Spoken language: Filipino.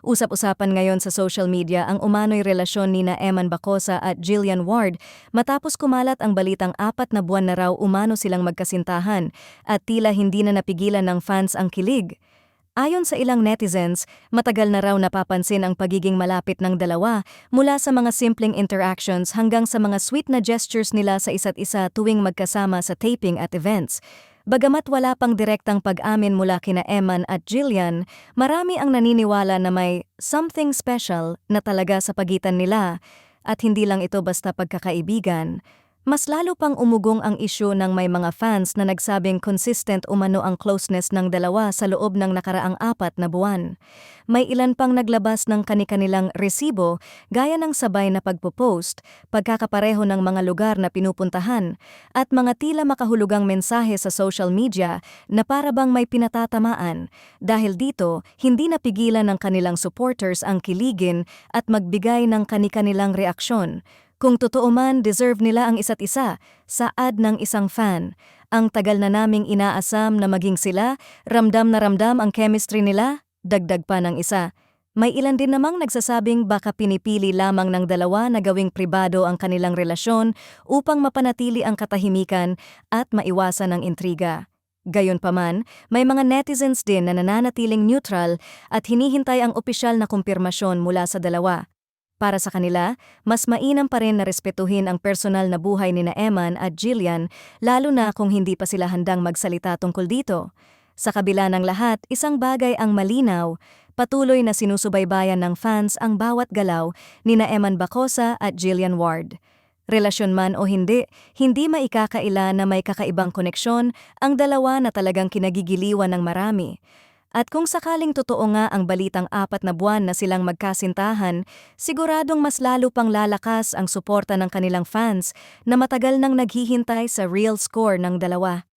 Usap-usapan ngayon sa social media ang umano'y relasyon nina Eman Bacosa at Jillian Ward matapos kumalat ang balitang 4 na buwan na raw umano silang magkasintahan at tila hindi na napigilan ng fans ang kilig. Ayon sa ilang netizens, matagal na raw napapansin ang pagiging malapit ng dalawa mula sa mga simpleng interactions hanggang sa mga sweet na gestures nila sa isa't isa tuwing magkasama sa taping at events. Bagamat wala pang direktang pag-amin mula kina Eman at Jillian, marami ang naniniwala na may something special na talaga sa pagitan nila at hindi lang ito basta pagkakaibigan. Mas lalo pang umugong ang isyu ng may mga fans na nagsabing consistent umano ang closeness ng dalawa sa loob ng nakaraang 4 na buwan. May ilan pang naglabas ng kani-kanilang resibo gaya ng sabay na pagpo-post, pagkakapareho ng mga lugar na pinupuntahan, at mga tila makahulugang mensahe sa social media na para bang may pinatatamaan. Dahil dito, hindi napigilan ng kanilang supporters ang kiligin at magbigay ng kani-kanilang reaksyon. Kung totoo man, deserve nila ang isa't isa, saad ng isang fan. Ang tagal na naming inaasam na maging sila, ramdam na ramdam ang chemistry nila, dagdag pa ng isa. May ilan din namang nagsasabing baka pinipili lamang ng dalawa na gawing pribado ang kanilang relasyon upang mapanatili ang katahimikan at maiwasan ang intriga. Gayunpaman, may mga netizens din na nananatiling neutral at hinihintay ang opisyal na kumpirmasyon mula sa dalawa. Para sa kanila, mas mainam pa rin na respetuhin ang personal na buhay nina Eman at Jillian, lalo na kung hindi pa sila handang magsalita tungkol dito. Sa kabila ng lahat, isang bagay ang malinaw, patuloy na sinusubaybayan ng fans ang bawat galaw nina Eman Bacosa at Jillian Ward. Relasyon man o hindi, hindi maikakaila na may kakaibang koneksyon ang dalawa na talagang kinagigiliwan ng marami. At kung sakaling totoo nga ang balitang 4 na buwan na silang magkasintahan, siguradong mas lalo pang lalakas ang suporta ng kanilang fans na matagal nang naghihintay sa real score ng dalawa.